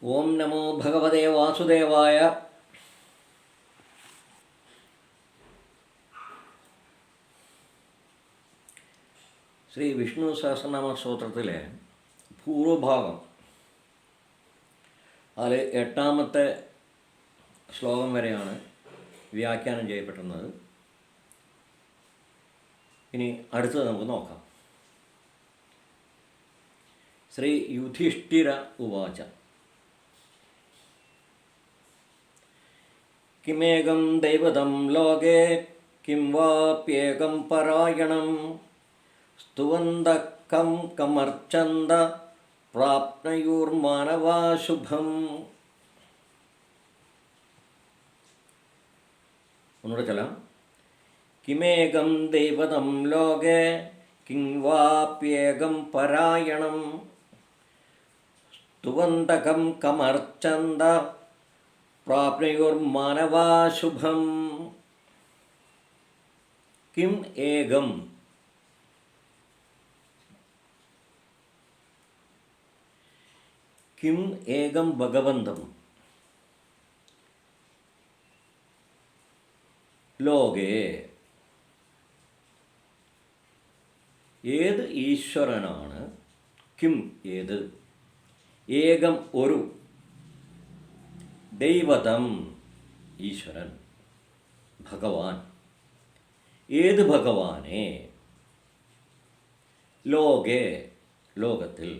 ഓം നമോ ഭഗവതേ വാസുദേവായ. ശ്രീ വിഷ്ണു സഹസ്രനാമ സ്തോത്രത്തിലെ പൂർവഭാഗം, അതിൽ 8-ാമത്തെ ശ്ലോകം വരെയാണ് വ്യാഖ്യാനം ചെയ്യപ്പെട്ടുന്നത്. ഇനി അടുത്തത് നമുക്ക് നോക്കാം. ശ്രീ യുധിഷ്ഠിര ഉവാച കിമേകം ദൈവതം ലോകേ കിം വാപ്യേകം പരായണം സ്തുവന്തഃ കം കമർച്ചന്ത പ്രാപ്നുയുർമാനവാ ശുഭം. ഒന്നുകൂടെ ചൊല്ലാം. കിമേകം ദൈവതം ലോകേ കിം വാപ്യേകം പരായണം സ്തുവന്തഃ കം കമർച്ചന്ത പ്രാപ്നുയുർമാനവാ ശുഭം. കിം ഏകം കിം ഏകം ഭഗവന്തം ലോകേ, ഏത് ഈശ്വരനാണ്, കിം ഏത്, ഏകം ഒരു, ദൈവതം ഈശ്വരൻ, ഭഗവാൻ, ഏത് ഭഗവാനെ, ലോകേ ലോകത്തിൽ.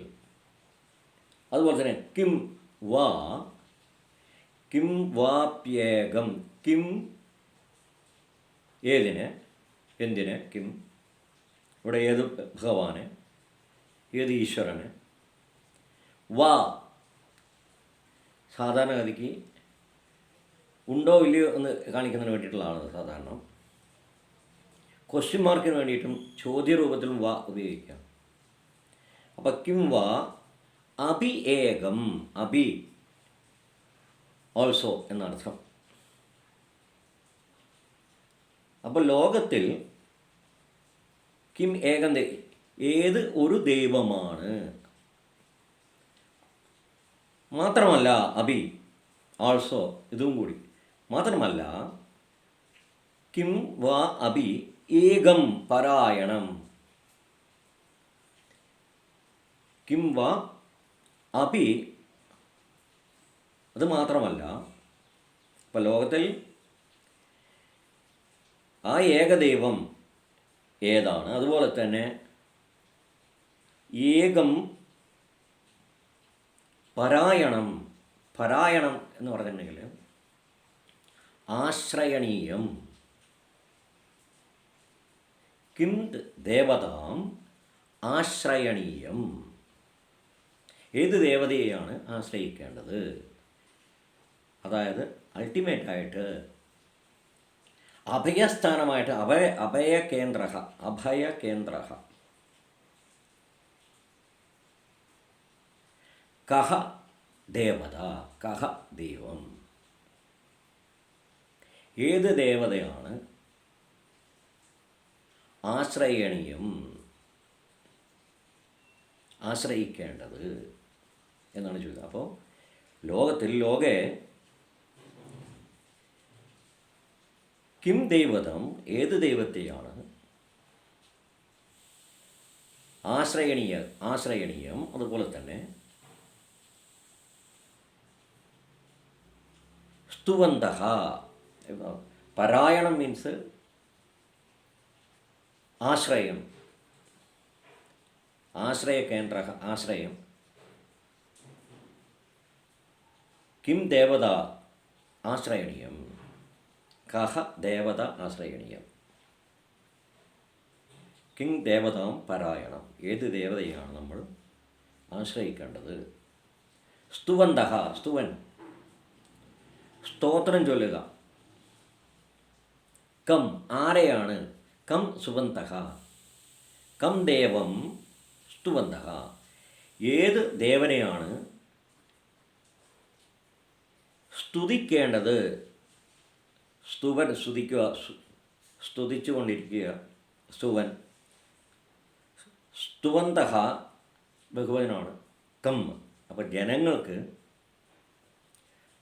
അതുപോലെ തന്നെ കിം വാ, കിം വാപ്യേകം, കിം ഏതിന്, എന്തിന്, കിം ഇവിടെ ഏത് ഭഗവാന്, ഏത് ഈശ്വരന്, വാ സാധാരണഗതിക്ക് ഉണ്ടോ ഇല്ലയോ എന്ന് കാണിക്കുന്നതിന് വേണ്ടിയിട്ടുള്ളതാണ് സാധാരണ. ക്വസ്റ്റ്യൻ മാർക്കിന് വേണ്ടിയിട്ടും ചോദ്യരൂപത്തിലും വാ ഉപയോഗിക്കാം. അപ്പം കിം വാ അഭി ഏകം, അഭി ഓൾസോ എന്നർത്ഥം. അപ്പോൾ ലോകത്തിൽ കിം ഏകം, ഏത് ഒരു ദൈവമാണ്, മാത്രമല്ല അഭി ആൾസോ, ഇതും കൂടി മാത്രമല്ല, കിം വാ അഭി ഏകം പരായണം, കിം വാ അഭി, അത് മാത്രമല്ല. ഇപ്പം ലോകത്തിൽ ആ ഏകദൈവം ഏതാണ്, അതുപോലെ തന്നെ ഏകം പരായണം. പരായണം എന്ന് പറഞ്ഞിട്ടുണ്ടെങ്കിൽ ആശ്രയണീയം. കിം ദേവതാം ആശ്രയണീയം, ഏത് ദേവതയെയാണ് ആശ്രയിക്കേണ്ടത്, അതായത് അൾട്ടിമേറ്റായിട്ട് അഭയസ്ഥാനമായിട്ട്, അഭയകേന്ദ്ര, അഭയകേന്ദ്ര. കഹ ദേവത, കഹ ദൈവം, ഏത് ദേവതയാണ് ആശ്രയണീയം, ആശ്രയിക്കേണ്ടത് എന്നാണ് ചോദിക്കുന്നത്. അപ്പോൾ ലോകത്തിൽ ലോകെ കിം ദൈവതം, ഏത് ദൈവത്തെയാണ് ആശ്രയണീയം, അതുപോലെ തന്നെ സ്തുവന്തഃ. പരായണം മീൻസ് ആശ്രയം, ആശ്രയകേന്ദ്ര, ആശ്രയം. കിം ദേവത ആശ്രയണീയം, കഹ ദേവത ആശ്രയണീയം, കിം ദേവതാം പരായണം, ഏത് ദേവതയാണ് നമ്മൾ ആശ്രയിക്കേണ്ടത്. സ്തുവന്തഃ, സ്തുവൻ സ്തോത്രം ചൊല്ലുക. കം ആരെയാണ്, കം സുവന്തഃ, കം ദേവം സ്തുവന്തഃ, ഏത് ദേവനെയാണ് സ്തുതിക്കേണ്ടത്. സ്തുവൻ സ്തുതിക്കുക, സ്തുതിച്ചു കൊണ്ടിരിക്കുക, സ്തുവൻ. സ്തുവന്തഃ ബഹുവചനമാണ്, കം. അപ്പോൾ ജനങ്ങൾക്ക്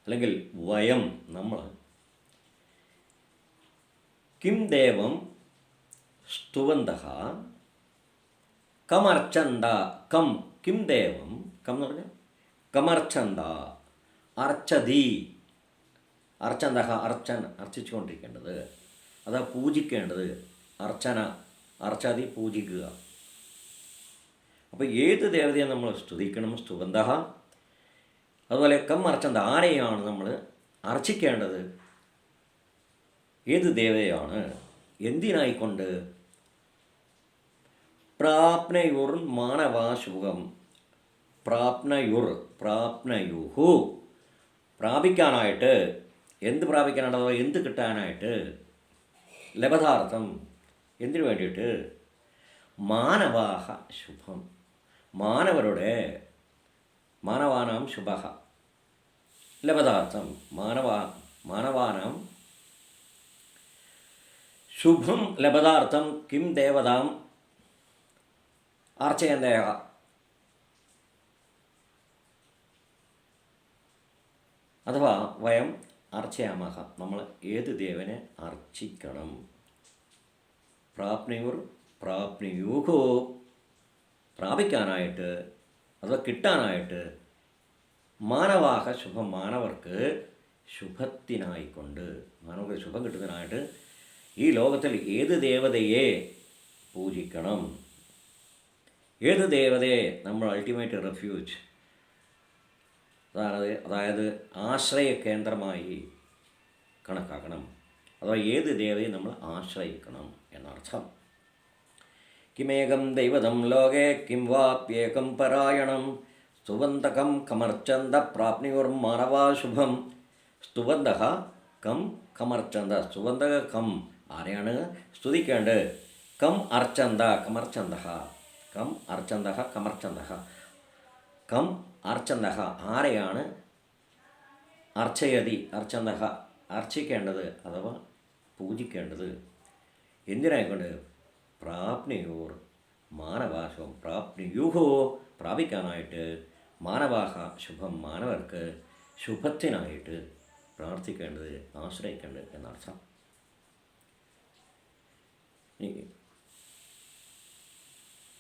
അല്ലെങ്കിൽ വയം നമ്മൾ കിം ദേവം സ്തുവന്തഃ കമർച്ചന്ത കം കിം ദേവം കം എന്ന് പറഞ്ഞാൽ കമർച്ചന്ത അർച്ചതി അർച്ചന്ത അർച്ചിച്ചുകൊണ്ടിരിക്കേണ്ടത് അതാ പൂജിക്കേണ്ടത് അർച്ചന അർച്ചതി പൂജിക്കുക. അപ്പോൾ ഏത് ദേവതയെ നമ്മൾ സ്തുതിക്കണം സ്തുവന്ത. അതുപോലെ കം അർച്ചന്ത ആരെയാണ് നമ്മൾ അർച്ചിക്കേണ്ടത്, ഏത് ദേവതയാണ്, എന്തിനായിക്കൊണ്ട്. പ്രാപ്നയുർ മാനവാശുഖം പ്രാപ്നയുഹു പ്രാപിക്കാനായിട്ട്, എന്ത് പ്രാപിക്കാനായിട്ട് അഥവാ എന്ത് കിട്ടാനായിട്ട്, ലഭതാർത്ഥം എന്തിനു വേണ്ടിയിട്ട്, മാനവാഹ ശുഭം മാനവരുടെ മാനവാനാം ശുഭ ലഭതാർത്ഥം മാനവാനാം ശുഭം ലഭതാർത്ഥം കിം ദേവതാം അർച്ചയന്തേഹ. അഥവാ വയം അർച്ചയാമഹ നമ്മൾ ഏത് ദേവനെ അർച്ചിക്കണം. പ്രാപ്നുയുഹോ പ്രാപിക്കാനായിട്ട് അഥവാ കിട്ടാനായിട്ട്, മാനവാഹ ശുഭം മാനവർക്ക് ശുഭത്തിനായിക്കൊണ്ട് മാനവർക്ക് ശുഭം കിട്ടുന്നതിനായിട്ട് ഈ ലോകത്തിൽ ഏത് ദേവതയെ പൂജിക്കണം, ഏത് ദേവതയെ നമ്മൾ അൾട്ടിമേറ്റ് റെഫ്യൂജ് അതായത് ആശ്രയ കേന്ദ്രമായി കണക്കാക്കണം, അഥവാ ഏത് ദേവതയെ നമ്മൾ ആശ്രയിക്കണം എന്നർത്ഥം. കിമേകം ദൈവതം ലോകേ കിം വാപ്യേകം പരായണം സ്തുവന്തകം കമർച്ചന്ത പ്രാപ്നുർ മാനവാശുഭം. സ്തുവന്ത കം കമർച്ചന്ത സ്തുവന്ത കം ആരെയാണ് സ്തുതിക്കേണ്ടത്, കം അർച്ചന്ത കമർച്ചന്ത കം അർച്ചന്ത കമർച്ചന്ത കം അർച്ചന്ത ആരെയാണ് അർച്ചയതി അർച്ചന്ത അർച്ചിക്കേണ്ടത് അഥവാ പൂജിക്കേണ്ടത്, എന്തിനായിക്കൊണ്ട്, പ്രാപ്നുയോർ മാനവാശുഭം പ്രാപ്നുയുഹോ പ്രാപിക്കാനായിട്ട്, മാനവാഹ ശുഭം മാനവർക്ക് ശുഭത്തിനായിട്ട് പ്രാർത്ഥിക്കേണ്ടത് ആശ്രയിക്കേണ്ടത് എന്നർത്ഥം.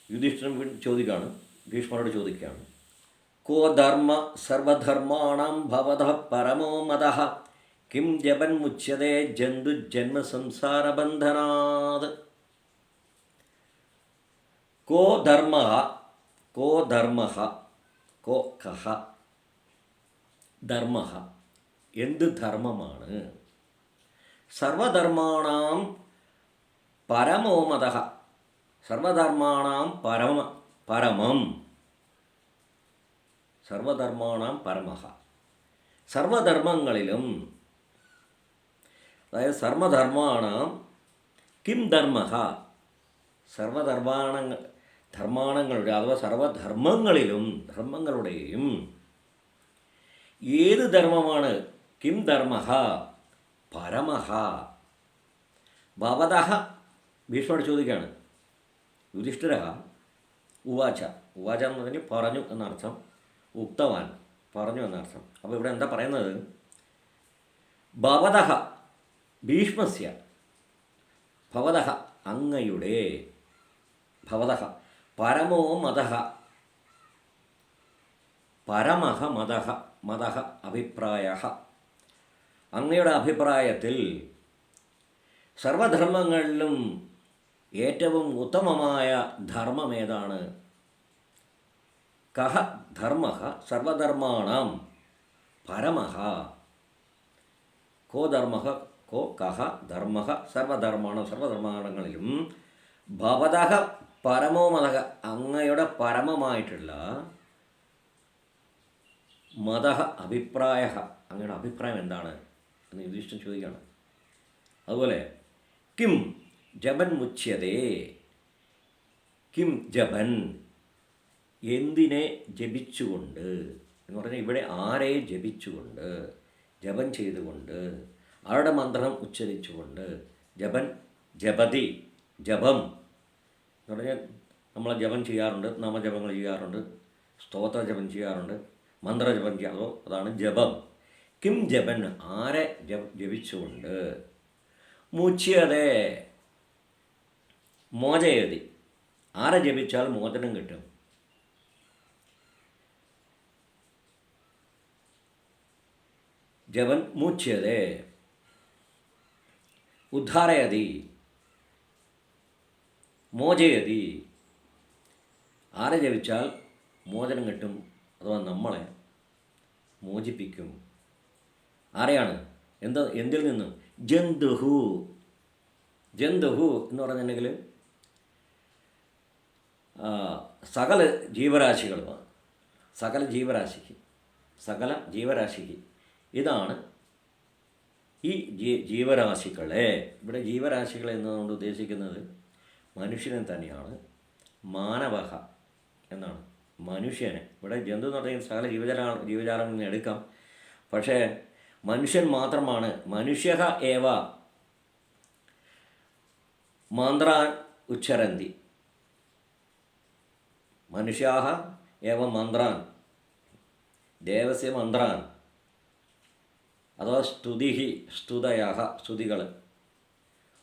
യുധിഷ്ഠിരൻ ചോദിക്കുകയാണ്, ഭീഷ്മരോട് ചോദിക്കുകയാണ്, കോ ധർമ്മ സർവധർമാണാം ഭവതഃ പരമോ മതഃ കിം ജപൻ മുച്യതേ ജന്തു ജന്മസംസാരബന്ധനാത്. കോ ധർമ്മ കോ കഹ ധർമ്മ എന്ത് ധർമ്മമാണ്, സർവധർമാണാം പരമോ മതഃ സർവധർമാണാം പരമം സർവധർമാണാം പരമഃ സർവധർമ്മങ്ങളിലും, അതായത് സർവധർമാണാം കിം ധർമ്മഃ ധർമാണങ്ങളുടെ അഥവാ സർവധർമ്മങ്ങളിലും ധർമ്മങ്ങളുടെയും ഏത് ധർമ്മമാണ്, കിം ധർമ്മഃ പരമഃ ഭവതഃ. ഭീഷ്മരോട് ചോദിക്കുകയാണ്, യുധിഷ്ഠിര ഉവാച ഉവാച എന്ന് പറഞ്ഞാൽ പറഞ്ഞു എന്നർത്ഥം, ഉക്തവാൻ പറഞ്ഞു എന്നർത്ഥം. അപ്പോൾ ഇവിടെ എന്താ പറയുന്നത്, ഭവതഃ ഭീഷ്മസ്യ ഭവതഃ അങ്ങയുടെ ഭവതഃ പരമോ മതഃ പരമഃ മതഃ അഭിപ്രായഃ അങ്ങയുടെ അഭിപ്രായത്തിൽ സർവധർമ്മങ്ങളിലും ഏറ്റവും ഉത്തമമായ ധർമ്മം ഏതാണ്, കഹ ധർമ്മഃ സർവധർമാണാം പരമഃ കോ ധർമ്മഃ കോ കഹ ധർമ്മഃ സർവധർമ്മങ്ങളിലും ഭവതഃ പരമോ മതഃ അങ്ങയുടെ പരമമായിട്ടുള്ള മതഃ അഭിപ്രായഃ അങ്ങയുടെ അഭിപ്രായം എന്താണ് എന്ന് യുധിഷ്ഠിരൻ ചോദിക്കുകയാണ്. അതുപോലെ കിം ജപൻ മുച്യതേ കിം ജപൻ എന്തിനെ ജപിച്ചുകൊണ്ട് എന്ന് പറഞ്ഞാൽ ഇവിടെ ആരെ ജപിച്ചുകൊണ്ട്, ജപം ചെയ്തുകൊണ്ട്, ആരുടെ മന്ത്രം ഉച്ചരിച്ചുകൊണ്ട്, ജപതി ജപം എന്ന് പറഞ്ഞാൽ നമ്മൾ ജപം ചെയ്യാറുണ്ട്, നാമജപങ്ങൾ ചെയ്യാറുണ്ട്, സ്തോത്ര ജപം ചെയ്യാറുണ്ട്, മന്ത്രജപം ചെയ്യാറോ, അതാണ് ജപം. കിം ജപൻ ആരെ ജപിച്ചുകൊണ്ട്, മുച്യതേ മോചയതി ആരെ ജപിച്ചാൽ മോചനം കിട്ടും, ജപൻ മുച്യതേ ഉദ്ധാരയതി മോചയതി ആരെ ജപിച്ചാൽ മോചനം കിട്ടും, അഥവാ നമ്മളെ മോചിപ്പിക്കും. ആരെയാണ്? എന്തിൽ നിന്നും? ജന്തുഹു. ജന്തുഹു എന്ന് പറഞ്ഞിട്ടുണ്ടെങ്കിൽ സകല ജീവരാശികളുമാണ്. സകല ജീവരാശിക്ക് ഇതാണ് ഈ ജീവരാശികളെ. ഇവിടെ ജീവരാശികൾ എന്നതുകൊണ്ട് ഉദ്ദേശിക്കുന്നത് മനുഷ്യനെ തന്നെയാണ്. മാനവഹ എന്നാണ് മനുഷ്യനെ. ഇവിടെ ജന്തു എന്ന് പറഞ്ഞാൽ സകല ജീവജാലങ്ങളിൽ നിന്ന് എടുക്കാം. പക്ഷേ മനുഷ്യൻ മാത്രമാണ്. മനുഷ്യഃ ഏവ മന്ത്രാൻ ഉച്ചരന്തി. മനുഷ്യാः ഏവ മന്ത്രാൻ, ദേവസ്യ മന്ത്രാൻ അഥവാ സ്തുതികൾ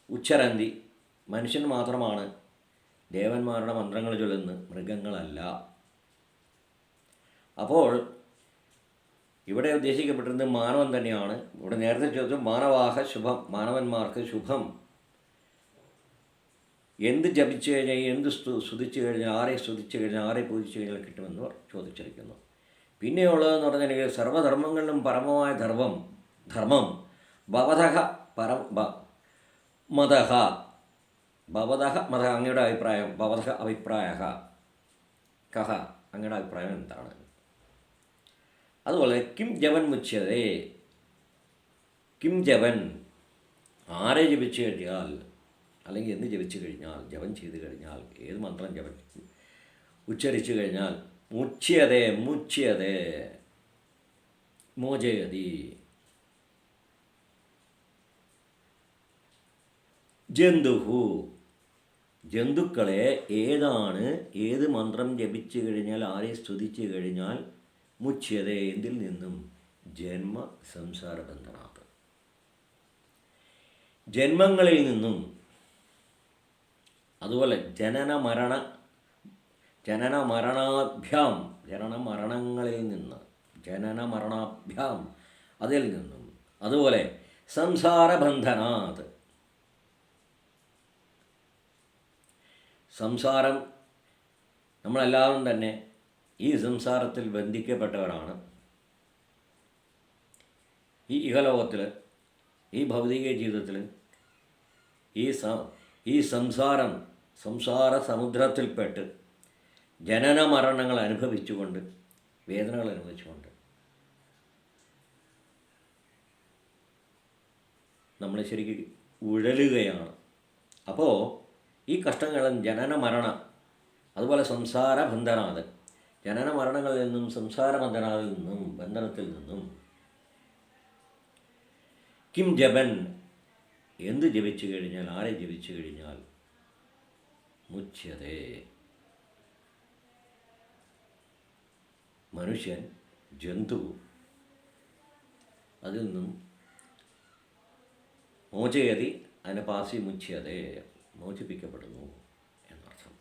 ഉച്ചരന്തി. മനുഷ്യൻ മാത്രമാണ് ദേവന്മാരുടെ മന്ത്രങ്ങൾ ചൊല്ലുന്നത്, മൃഗങ്ങളല്ല. അപ്പോൾ ഇവിടെ ഉദ്ദേശിക്കപ്പെട്ടിരുന്നത് മാനവൻ തന്നെയാണ്. ഇവിടെ നേരത്തെ ചോദിച്ചു മാനവാഹ ശുഭം, മാനവന്മാർക്ക് ശുഭം. എന്ത് ജപിച്ചു കഴിഞ്ഞാൽ, എന്ത് സ്തുതിച്ചു കഴിഞ്ഞാൽ, ആരെ സ്തുതിച്ചു കഴിഞ്ഞാൽ, ആരെ പൂജിച്ചു കഴിഞ്ഞാൽ കിട്ടുമെന്ന് ചോദിച്ചിരിക്കുന്നു. പിന്നെയുള്ളതെന്ന് പറഞ്ഞിട്ടുണ്ടെങ്കിൽ സർവ്വധർമ്മങ്ങളിലും പരമമായ ധർമ്മം ഭവതഃ മതഃ. ഭവതഃ മതഃ അങ്ങയുടെ അഭിപ്രായം. ഭവതഃ അഭിപ്രായഃ കഹ അങ്ങയുടെ അഭിപ്രായം എന്താണ്? അതുപോലെ കിം ജപൻ മുച്യതേ. കിം ജപൻ ആരെ ജപിച്ചു കഴിഞ്ഞാൽ, അല്ലെങ്കിൽ എന്ന് ജപിച്ചു കഴിഞ്ഞാൽ, ജപം ചെയ്തു കഴിഞ്ഞാൽ, ഏത് മന്ത്രം ഉച്ചരിച്ചു കഴിഞ്ഞാൽ മുച്യതേ മോചയതി. ജന്തുഹു ജന്തുക്കളെ ഏത് മന്ത്രം ജപിച്ചു കഴിഞ്ഞാൽ, ആരെ സ്തുതിച്ചു കഴിഞ്ഞാൽ മുച്യതേ എന്തിൽ നിന്നും? ജന്മ സംസാര ബന്ധനാത്, ജന്മങ്ങളിൽ നിന്നും. അതുപോലെ ജനനമരണങ്ങളിൽ നിന്ന്, അതിൽ നിന്നും. അതുപോലെ സംസാരബന്ധനാത്, സംസാരം, നമ്മളെല്ലാവരും തന്നെ ഈ സംസാരത്തിൽ ബന്ധിക്കപ്പെട്ടവരാണ്. ഈ ഇഹലോകത്തിൽ, ഈ ഭൗതിക ജീവിതത്തിൽ ഈ സംസാര സമുദ്രത്തിൽപ്പെട്ട് ജനന മരണങ്ങൾ അനുഭവിച്ചുകൊണ്ട്, വേദനകൾ അനുഭവിച്ചുകൊണ്ട് നമ്മൾ ശരിക്കും ഉഴലുകയാണ്. അപ്പോൾ ഈ കഷ്ടങ്ങളും അതുപോലെ സംസാരബന്ധനാത്, ജനന മരണങ്ങളിൽ നിന്നും സംസാരബന്ധനാതിൽ നിന്നും, ബന്ധനത്തിൽ നിന്നും. കിം ജപൻ എന്ത് ജപിച്ചു കഴിഞ്ഞാൽ, ആരെ ജപിച്ചു കഴിഞ്ഞാൽ മുച്യതേ മനുഷ്യൻ, ജന്തു അതിൽ നിന്നും മോചയതി, അതിനെ പാസി മുച്യതേ മോചിപ്പിക്കപ്പെടുന്നു എന്നർത്ഥം.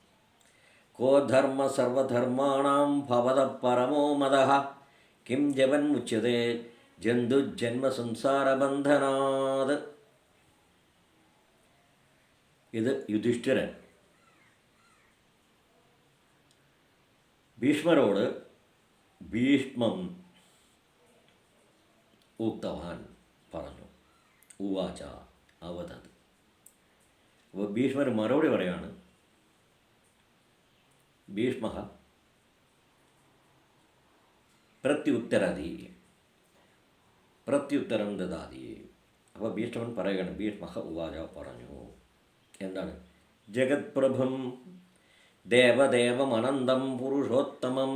കോ ധർമ്മ സർവധർമാണാം ഭവത പരമോ മതഃ കിം ജപൻ മുച്യതേ ജന്തു ജന്മ സംസാരബന്ധനാത്. ഇത് യുധിഷ്ഠിരൻ ഭീഷ്മരോട് ഭീഷ്മം ഉക്തവാൻ പറഞ്ഞു. ഉവാച അവതത്. അപ്പോൾ ഭീഷ്മർ മറുപടി പറയാണ്. ഭീഷ്മ പ്രത്യുത്തരം ദദാതി. അപ്പോൾ ഭീഷ്മൻ പറയുകയാണ്. ഭീഷ്മ ഉവാച പറഞ്ഞു. എന്താണ്? ജഗത്പ്രഭും ദേവദേവമനന്തം പുരുഷോത്തമം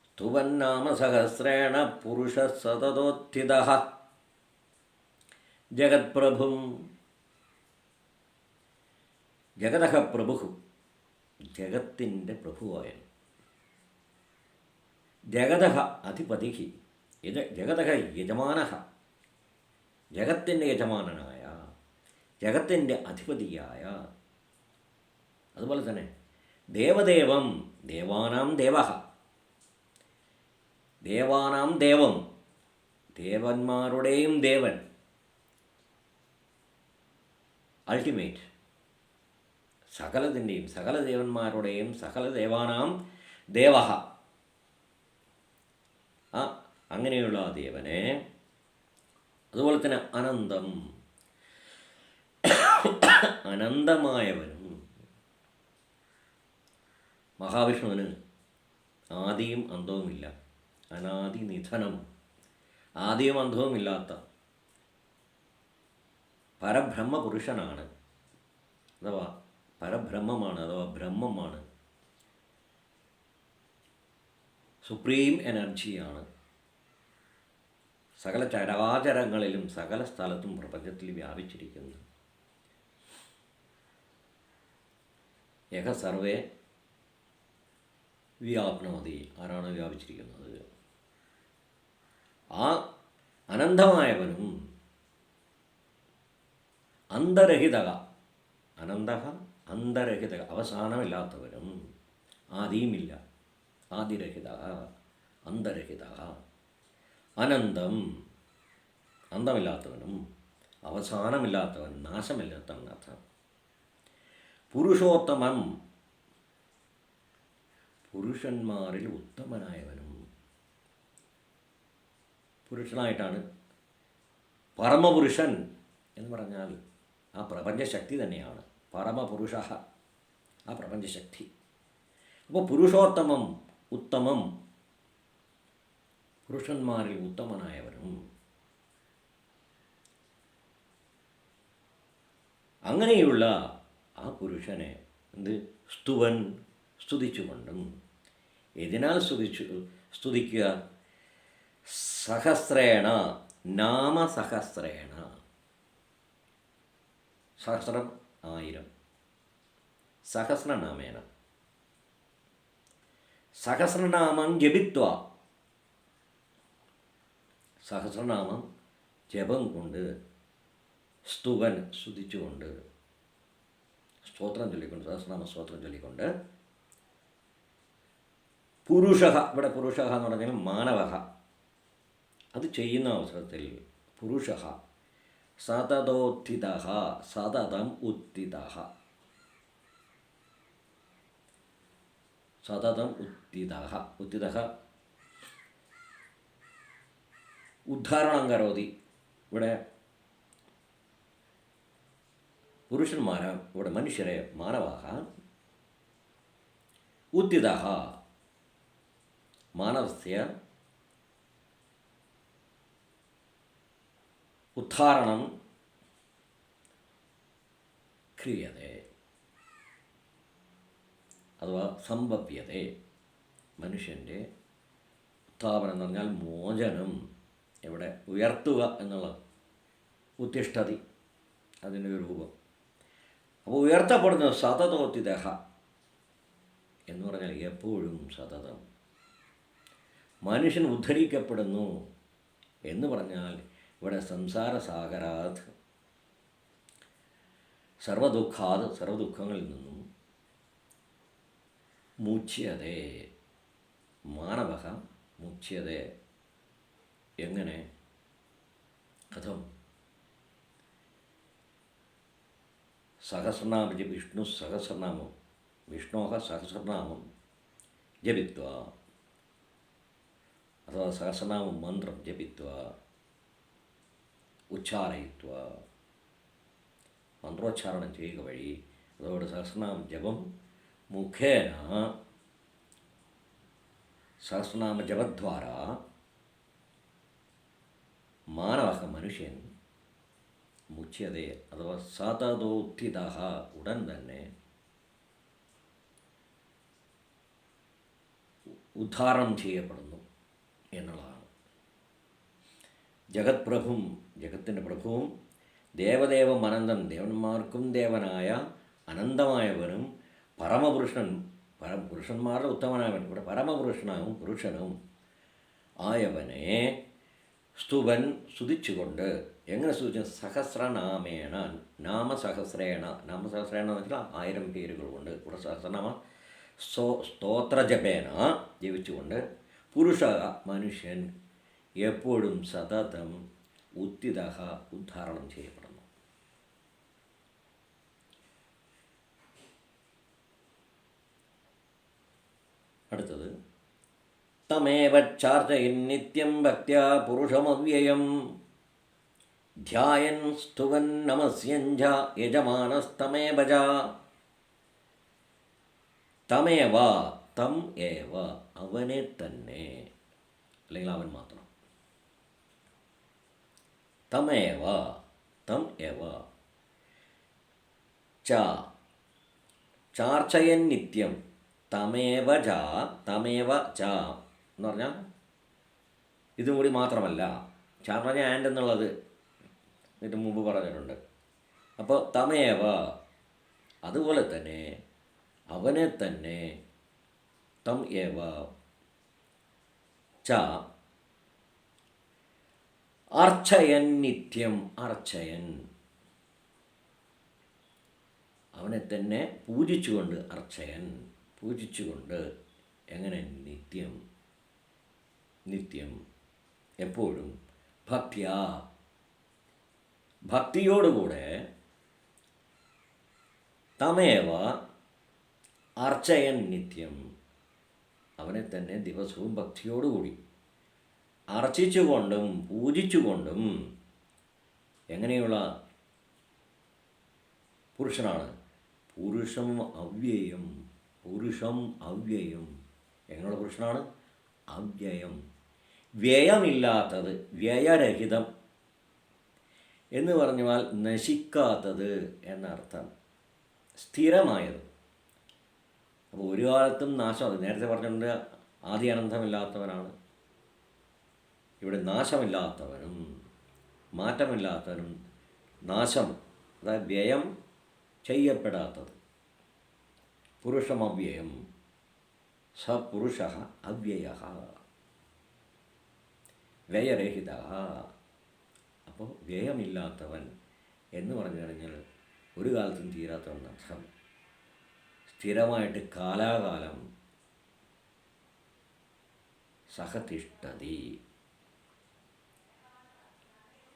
സ്തുവന്നാമ സഹസ്രേണ പുരുഷ സതതോത്ഥിതഃ. ജഗത്പ്രഭും, ജഗതഃ പ്രഭു, ജഗത്തിൻ്റെ പ്രഭുവായ, ജഗതഃ അധിപതി, ഇത് ജഗതഃ യജമാന, ജഗത്തിൻ്റെ യജമാനനായ, ജഗത്തിൻ്റെ അധിപതിയായ, അതുപോലെ തന്നെ ദേവദേവം, ദേവാനാം ദേവ, ദേവാനാം ദേവം, ദേവന്മാരുടെയും ദേവൻ, അൾട്ടിമേറ്റ്, സകലതിൻ്റെയും, സകല ദേവന്മാരുടെയും, സകല ദേവാനാം ദേവ, അങ്ങനെയുള്ള ആ ദേവനെ, അതുപോലെ തന്നെ അനന്തം, അനന്തമായവനും. മഹാവിഷ്ണുവിന് ആദിയും അന്തവുമില്ല, അനാദി നിധനം, ആദിയും അന്തവുമില്ലാത്ത പരബ്രഹ്മപുരുഷനാണ്, അഥവാ പരബ്രഹ്മമാണ്, അഥവാ ബ്രഹ്മമാണ്, സുപ്രീം എനർജിയാണ്. സകല ചരാചരങ്ങളിലും സകല സ്ഥലത്തും പ്രപഞ്ചത്തിൽ വ്യാപിച്ചിരിക്കുന്നു. യഹ സർവേ വ്യാപ്നോതി, ആരാണ് വ്യാപിച്ചിരിക്കുന്നത്? ആ അനന്തമായവനും അന്തരഹിത, അനന്ത അന്തരഹിത, അവസാനമില്ലാത്തവനും, ആദിയുമില്ല, ആദിരഹിത, അന്തരഹിത, അനന്തം, അന്തമില്ലാത്തവനും അവസാനമില്ലാത്തവൻ, നാശമില്ലാത്തവൻ അർത്ഥം. പുരുഷോത്തമം, പുരുഷന്മാരിൽ ഉത്തമനായവനും. പുരുഷനായിട്ടാണ് പരമപുരുഷൻ എന്ന് പറഞ്ഞാൽ ആ പ്രപഞ്ചശക്തി തന്നെയാണ് പരമപുരുഷ, ആ പ്രപഞ്ചശക്തി. അപ്പോൾ പുരുഷോത്തമം, ഉത്തമം, പുരുഷന്മാരിൽ ഉത്തമനായവനും. അങ്ങനെയുള്ള ആ പുരുഷനെ സ്തുവൻ, സ്തുതിച്ചുകൊണ്ടും. ഇതിനാൽ സ്തുതിക്കുക? സഹസ്രേണ, നാമസഹസ്രേണ, സഹസ്രം 1000, സഹസ്രനാമേന, സഹസ്രനാമം ജപിത്വ, സഹസ്രനാമം ജപം കൊണ്ട്, സ്തുവൻ, സ്തുതിച്ചുകൊണ്ട്, സ്തോത്രം ചൊല്ലിക്കൊണ്ട്, സഹസ്രനാമ സ്തോത്രം ചൊല്ലിക്കൊണ്ട്, പുരുഷ, ഇവിടെ പുരുഷ എന്ന് പറഞ്ഞാൽ മാനവ, അത് ചെയ്യുന്ന അവസരത്തിൽ പുരുഷ സതതോത്ഥിത, സതതം ഉത്ഥിത, സതതം ഉത്ഥിത, ഉത്ഥിത ഉദ്ധാരണം കരോതി. ഇവിടെ പുരുഷന്മാരെ, ഇവിടെ മനുഷ്യരെ, മാനവാഹ, ഉത്ഥിത, മാനവസ്യ ഉദ്ധാരണം ക്രിയതേ, അഥവാ സംഭവ്യതേ. മനുഷ്യൻ്റെ ഉത്ഥാപനം എന്ന് പറഞ്ഞാൽ മോചനം, ഇവിടെ ഉയർത്തുക എന്നുള്ള ഉത്തിഷ്ഠതി, അതിൻ്റെ ഒരു രൂപം. അപ്പോൾ ഉയർത്തപ്പെടുന്നത് സതതോത്തിദേഹ എന്ന് പറഞ്ഞാൽ എപ്പോഴും സതതം. മനുഷ്യൻ ഉദ്ധരിക്കപ്പെടുന്നു എന്ന് പറഞ്ഞാൽ ഇവിടെ സംസാരസാഗരാത്, സർവദുഃഖാത്, സർവദുഃഖങ്ങളിൽ നിന്നും മുച്യതേ, മാനവ മുച്യതേ. എങ്ങനെ? കഥം? സഹസ്രനാമ വിഷ്ണു സഹസ്രനാമം, വിഷ്ണോ സഹസ്രനാമം ജപിത്വ, അഥവാ സഹസ്രനാമ മന്ത്രം ജപിത്വ, ഉച്ചാരയിത്വ, മന്ത്രോച്ചാരണം ചെയ്യുക വഴി, അതോടെ സഹസ്രനാമ ജപം മുഖേന, സഹസ്രനാമ ജപദ്വാര മാനവ, മനുഷ്യൻ, മുച്യതേ, അഥവാ സതതോത്ഥിത, ഉടൻ തന്നെ ഉദ്ധാരണം ചെയ്യപ്പെടുന്നു എന്നുള്ളതാണ്. ജഗത് പ്രഭുവും, ജഗത്തിൻ്റെ പ്രഭുവും, ദേവദേവം അനന്തം, ദേവന്മാർക്കും ദേവനായ അനന്തമായവനും, പരമപുരുഷൻ, പുരുഷന്മാരുടെ ഉത്തമനായവൻ, ഇവിടെ പരമപുരുഷനാവും പുരുഷനും ആയവനെ സ്തുവൻ സ്തുതിച്ചുകൊണ്ട്. എങ്ങനെ സ്തുതിച്ചു? സഹസ്രനാമേണ, നാമസഹസ്രേണ. നാമസഹസ്രേണ എന്ന് വെച്ചാൽ 1000 പേരുകൾ കൊണ്ട്, ഇവിടെ സഹസ്രനാമ സ്തോത്രജപേന ജപിച്ചുകൊണ്ട്. പുരുഷ മനുഷ്യൻ എപ്പോഴും സതതം ഉത്തിത ഉദ്ധാരണം ചെയ്യപ്പെടുന്നു. അടുത്തത് തമേവ ചാർച്ചയൻ നിത്യം ഭക്ത്യാ പുരുഷമവ്യയം ധ്യായൻ സ്തുവൻ നമസ്യഞ്ച യജമാനസ്തമേവ ച. തമേവ, തം ഏവ, അവനെ തന്നെ, അല്ലെങ്കിൽ അവൻ മാത്രം. തമേവ, തം ഏവ, ച ചാർച്ചയൻ നിത്യം, തമേവ ച, തമേവ ച എന്ന് പറഞ്ഞാൽ ഇതും കൂടി മാത്രമല്ല. ച എന്ന് പറഞ്ഞാൽ ആൻഡ് എന്നുള്ളത് ഇതിന് മുമ്പ് പറഞ്ഞിട്ടുണ്ട്. അപ്പോൾ തമേവ, അതുപോലെ തന്നെ, അവനെ തന്നെ, തം ഏവ ച അർച്ചയൻ നിത്യം, അർച്ചയൻ, അവനെ തന്നെ പൂജിച്ചുകൊണ്ട്, അർച്ചയൻ പൂജിച്ചുകൊണ്ട്. എങ്ങനെ? നിത്യം, നിത്യം, എപ്പോഴും. ഭക്തിയാ, ഭക്തിയോടുകൂടെ. തമേവ അർച്ചയൻ നിത്യം, അവനെ തന്നെ ദിവസവും ഭക്തിയോടുകൂടി അർച്ചിച്ചുകൊണ്ടും പൂജിച്ചുകൊണ്ടും. എങ്ങനെയുള്ള പുരുഷനാണ്? പുരുഷം അവ്യയം, പുരുഷം അവ്യയം. എങ്ങനെയുള്ള പുരുഷനാണ്? അവ്യയം, വ്യയമില്ലാത്തത്, വ്യയരഹിതം എന്ന് പറഞ്ഞാൽ നശിക്കാത്തത് എന്നർത്ഥം, സ്ഥിരമായത്. അപ്പോൾ ഒരു കാലത്തും നാശം, അത് നേരത്തെ പറഞ്ഞിട്ടുണ്ട്, ആദി അനന്തമില്ലാത്തവനാണ്. ഇവിടെ നാശമില്ലാത്തവനും മാറ്റമില്ലാത്തവനും, നാശം അതായത് വ്യയം ചെയ്യപ്പെടാത്തത്. പുരുഷമവ്യയം, സ പുരുഷ അവ്യയ, വ്യയരഹിത. അപ്പോൾ വ്യയമില്ലാത്തവൻ എന്ന് പറഞ്ഞു കഴിഞ്ഞാൽ ഒരു കാലത്തും തീരാത്തവൻ അർത്ഥം. സ്ഥിരമായിട്ട് കാലാകാലം സഹതിഷ്ഠതി.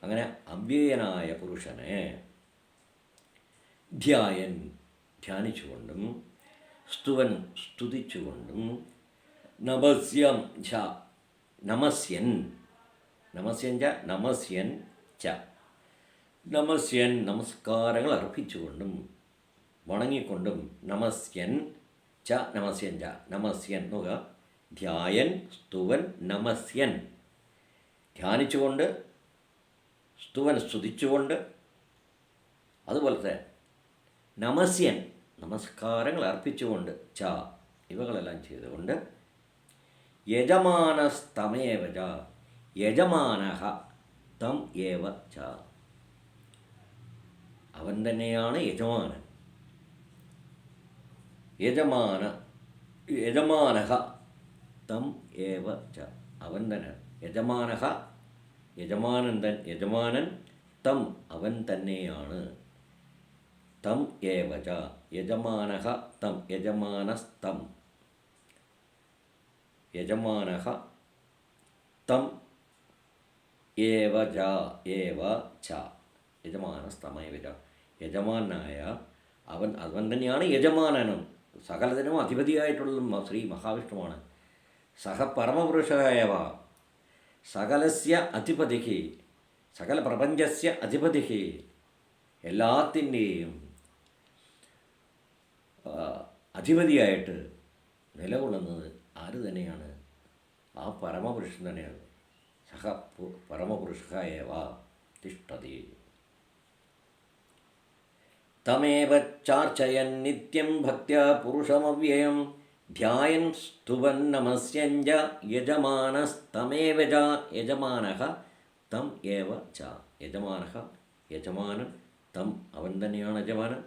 അങ്ങനെ അവ്യയനായ പുരുഷനെ ധ്യായൻ, ധ്യാനിച്ചുകൊണ്ടും, സ്തുവൻ സ്തുതിച്ചുകൊണ്ടും, നമസ്യം ച, നമസ്യൻ, നമസ്യൻ ച, നമസ്യൻ ച, നമസ്യൻ നമസ്കാരങ്ങൾ അർപ്പിച്ചുകൊണ്ടും വണങ്ങിക്കൊണ്ടും. നമസ്യൻ ച, നമസ്യൻ ച, നമസ്യൻ നോക്കുക, ധ്യായൻ സ്തുവൻ നമസ്യൻ, ധ്യാനിച്ചുകൊണ്ട്, സ്തുവൻ സ്തുതിച്ചുകൊണ്ട്, അതുപോലത്തെ നമസ്യൻ നമസ്കാരങ്ങൾ അർപ്പിച്ചുകൊണ്ട്, ച ഇവകളെല്ലാം ചെയ്തുകൊണ്ട്. യജമാനസ്തമേവ ച, യജമാനഃ തം ഏവ ച, അവൻ തന്നെയാണ് യജമാനൻ. യജമാനഃ തം ഏവ ച, അവൻ തന്നെ. യജമാനഃ, യജമാനൻ, തം അവൻ തന്നെയാണ്. തം ഏവ ച, യജമാനഃ തം, യജമാനസ്തം, യജമാനഃ തം ഏവ ച, യജമാനസ്തമേവ ച, യജമാനായ അവൻ, അവൻ തന്നെയാണ് യജമാനനും. സകലത്തിനും അധിപതിയായിട്ടുള്ള ശ്രീ മഹാവിഷ്ണുവാണ്. സഹ പരമപുരുഷേവ സകലസ്യ അധിപതി, സകല പ്രപഞ്ചസ്യ അധിപതി, എല്ലാത്തിൻ്റെയും അധിപതിയായിട്ട് നിലകൊള്ളുന്നത് ആര് തന്നെയാണ്? ആ പരമപുരുഷൻ തന്നെയാണ്. സഹ പരമപുരുഷേവ തിഷ്ഠതി. തമേവ ചാർച്ചയൻ നിത്യം ഭക്ത്യാ പുരുഷമവ്യയം ധ്യായൻ സ്തുവൻ നമസ്യൻ ച യജമാനസ്തമേവ ച, യജമാനഃ തം ഏവ ച, യജമാനഃ യജമാനൻ, തം അവൻ തന്നെയാണ് യജമാനൻ,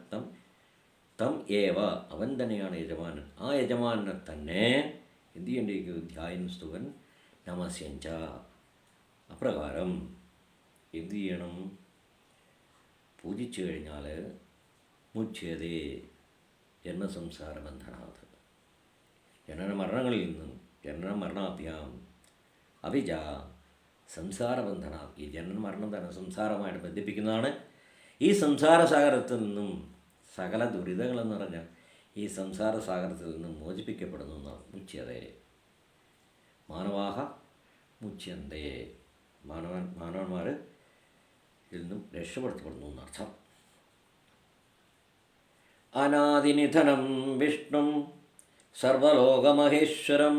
തം ഏവ അവൻ തന്നെയാണ് യജമാനൻ. ആ യജമാനെ തന്നെ എന്ത് ചെയ്യേണ്ടിയിരിക്കും? ധ്യായൻ സ്തുവൻ നമസ്യൻ ച, അപ്രകാരം എന്തു ചെയ്യണം? പൂജിച്ചു കഴിഞ്ഞാൽ മുച്യതേ ജന്മസംസാര ബന്ധനാഥ്, ജനന മരണങ്ങളിൽ നിന്നും, ജനന മരണാഭ്യാം അവിജ സംസാരബന്ധന, ഈ ജനന മരണം തന്നെ സംസാരമായിട്ട് ബന്ധിപ്പിക്കുന്നതാണ്. ഈ സംസാര സാഗരത്തിൽ നിന്നും സകല ദുരിതങ്ങളെന്ന് പറഞ്ഞാൽ ഈ സംസാര സാഗരത്തിൽ നിന്നും മോചിപ്പിക്കപ്പെടുന്നു എന്നാണ്. മുച്യതേ മാനവാഹ മുച്യന്തേ, മാനവന്മാർ ഇതിൽ നിന്നും രക്ഷപ്പെടുത്തപ്പെടുന്നു എന്നർത്ഥം. അനാദിനിധനം വിഷ്ണും സർവലോകമഹേശ്വരം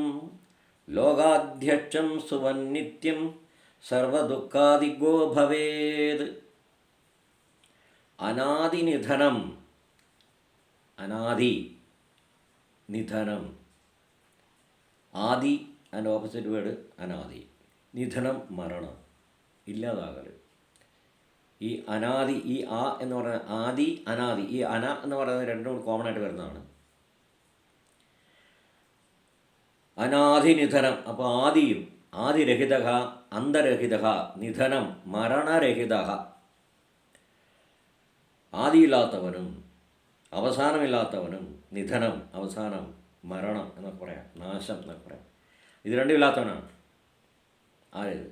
ലോകാധ്യക്ഷം സുവന്നിത്യം സർവദുഃഖാദിഗോ ഭവേത്. അനാദിനിധനം, അനാദി നിധനം, ആദി അതിൻ്റെ ഓപ്പോസിറ്റ് വേർഡ് അനാദി, നിധനം മരണം, ഇല്ലാതാകൽ. ഈ അനാദി, ഈ ആ എന്ന് പറയുന്നത് ആദി അനാദി, ഈ അന എന്ന് പറയുന്നത് രണ്ടും കൂടി കോമൺ ആയിട്ട് വരുന്നതാണ്. അനാദിനിധനം, അപ്പോൾ ആദിയും, ആദിരഹിത, അന്തരഹിത, നിധനം മരണരഹിത, ആദിയില്ലാത്തവനും അവസാനമില്ലാത്തവനും, നിധനം അവസാനം, മരണം എന്നൊക്കെ പറയാം, നാശം എന്നൊക്കെ പറയാം. ഇത് രണ്ടും ഇല്ലാത്തവനാണ് ആരേത്?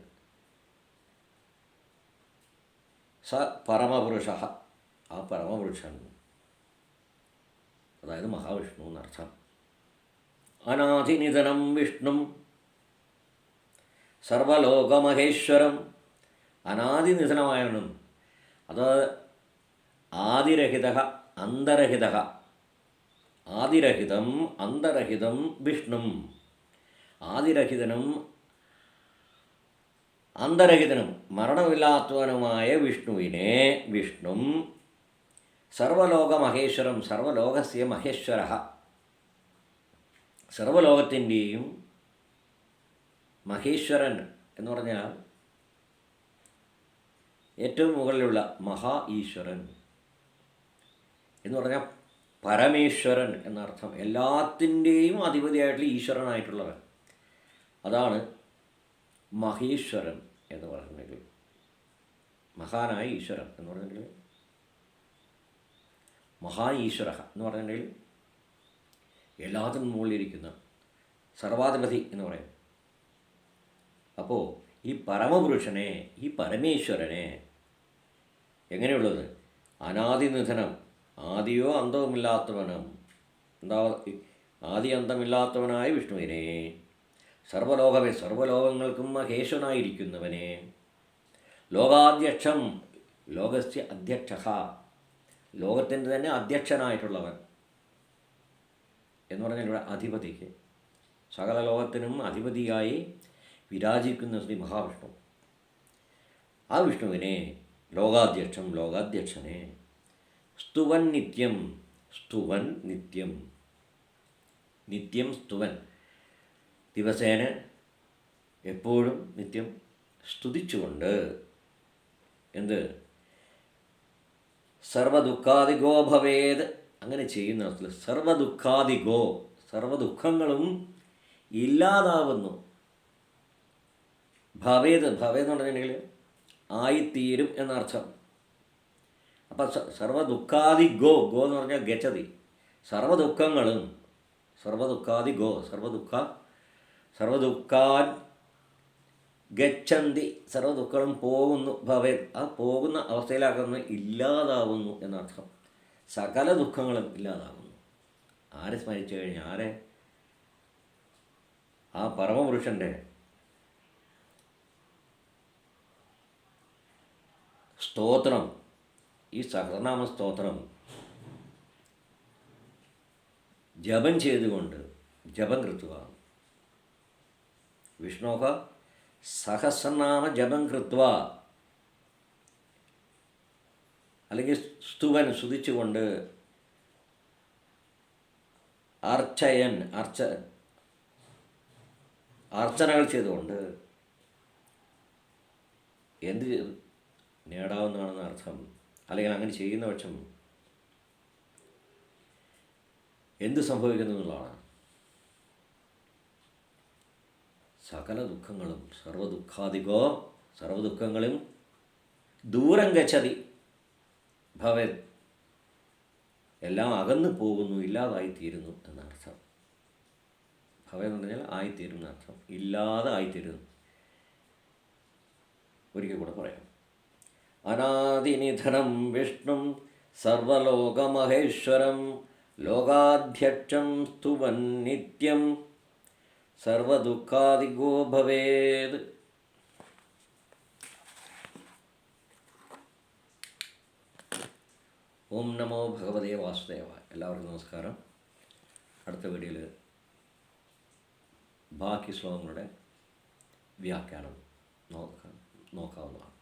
സ പരമപുരുഷ, ആ പരമപുരുഷൻ, അതായത് മഹാവിഷ്ണു എന്നർത്ഥം. അനാദിനിധനം വിഷ്ണു സർവലോകമഹേശ്വരം, അനാദിനിധനമായവനും, അത് ആദിരഹിത അന്തരഹിത, ആദിരഹിതം അന്തരഹിതം വിഷ്ണു, ആദിരഹിതനും അന്തരഹിതനും മരണമില്ലാത്തവനുമായ വിഷ്ണുവിനെ, വിഷ്ണു സർവലോകമഹേശ്വരം, സർവലോകസ്യ മഹേശ്വര, സർവലോകത്തിൻ്റെയും മഹേശ്വരൻ എന്ന് പറഞ്ഞാൽ ഏറ്റവും മുകളിലുള്ള മഹാ ഈശ്വരൻ എന്ന് പറഞ്ഞാൽ പരമേശ്വരൻ എന്നർത്ഥം. എല്ലാത്തിൻ്റെയും അധിപതിയായിട്ടുള്ള ഈശ്വരനായിട്ടുള്ളവൻ, അതാണ് മഹേശ്വരൻ എന്ന് പറഞ്ഞിട്ടുണ്ടെങ്കിൽ. മഹാനായ ഈശ്വരൻ എന്ന് പറഞ്ഞിട്ടുണ്ടെങ്കിൽ, മഹാ ഈശ്വര എന്ന് പറഞ്ഞിട്ടുണ്ടെങ്കിൽ എല്ലാത്തിനും മുകളിലിരിക്കുന്ന സർവാധിപതി എന്ന് പറയും. അപ്പോൾ ഈ പരമപുരുഷനെ, ഈ പരമേശ്വരനെ എങ്ങനെയുള്ളത്? അനാദിനിധനം, ആദിയോ അന്തവുമില്ലാത്തവനും, ആദി അന്തമില്ലാത്തവനായ വിഷ്ണുവിനെ, സർവലോകങ്ങൾക്കും മഹേശ്വരനായിരിക്കുന്നവനെ, ലോകാധ്യക്ഷം, ലോകസ്യ അധ്യക്ഷ, ലോകത്തിൻ്റെ തന്നെ അധ്യക്ഷനായിട്ടുള്ളവൻ എന്ന് പറഞ്ഞാൽ ഇവിടെ അധിപതിക്ക്, സകല ലോകത്തിനും അധിപതിയായി വിരാജിക്കുന്ന ശ്രീ മഹാവിഷ്ണു, ആ വിഷ്ണുവിനെ, ലോകാധ്യക്ഷം, ലോകാധ്യക്ഷനെ, സ്തുവൻ നിത്യം, സ്തുവൻ നിത്യം, നിത്യം സ്തുവൻ, ദിവസേന എപ്പോഴും നിത്യം സ്തുതിച്ചുകൊണ്ട്, എന്ത്? സർവദുഃഖാദിഗോ ഭവേത്, അങ്ങനെ ചെയ്യുന്ന അർത്ഥത്തിൽ സർവദുഃഖാദിഗോ, സർവദുഃഖങ്ങളും ഇല്ലാതാവുന്നു. ഭവേത്, ഭവേത് എന്ന് പറഞ്ഞിട്ടുണ്ടെങ്കിൽ ആയിത്തീരും എന്നർത്ഥം. അപ്പം സർവദുഃഖാദിഗോ, ഗോ എന്ന് പറഞ്ഞാൽ ഗച്ഛതി, സർവദുഃഖങ്ങളും, സർവദുഃഖാദിഗോ, സർവദുഃഖാൻ ഗച്ഛന്തി, സർവദുഃഖങ്ങളും പോകുന്നു, ഭവേത്, ആ പോകുന്ന അവസ്ഥയിലാക്കുന്നു, ഇല്ലാതാവുന്നു എന്നർത്ഥം. സകല ദുഃഖങ്ങളും ഇല്ലാതാകുന്നു. ആരെ സ്മരിച്ചു കഴിഞ്ഞാൽ, ആരെ? ആ പരമപുരുഷൻ്റെ സ്തോത്രം, ഈ സഹസ്രനാമ സ്തോത്രം ജപം ചെയ്തുകൊണ്ട്, ജപം കൃത്വ, വിഷ്ണോഹ സഹസ്രനാമ ജപം കൃത്വ, അല്ലെങ്കിൽ സ്തുവൻ, സ്തുതിച്ചുകൊണ്ട്, അർച്ചയൻ, അർച്ചനകൾ ചെയ്തുകൊണ്ട് എന്ത് നേടാവുന്നതാണെന്ന് അർത്ഥം. അല്ലെങ്കിൽ അങ്ങനെ ചെയ്യുന്ന പക്ഷം എന്ത് സംഭവിക്കുന്നു എന്നുള്ളതാണ്. സകല ദുഃഖങ്ങളും, സർവദുഃഖാദികോ സർവ്വദുഃഖങ്ങളും ദൂരം ഗച്ഛതി ഭവേത്, എല്ലാം അകന്നു പോകുന്നു, ഇല്ലാതായിത്തീരുന്നു എന്നർത്ഥം. ഭവ എന്ന് പറഞ്ഞാൽ ആയിത്തീരും എന്നർത്ഥം, ഇല്ലാതെ ആയിത്തീരുന്നു. ഒരിക്കൽ കൂടെ പറയാം. അനാദിനിധനം വിഷ്ണും സർവലോകമഹേശ്വരം ലോകാധ്യക്ഷം സ്തുവൻ നിത്യം സർവദുഃഖാദിഗോ ഭവേത്. ഓം നമോ ഭഗവതേ വാസുദേവായ. എല്ലാവർക്കും നമസ്കാരം. അടുത്ത വീഡിയോയിൽ ബാക്കി ശ്ലോകങ്ങളുടെ വ്യാഖ്യാനം നോക്കാവുന്നതാണ്.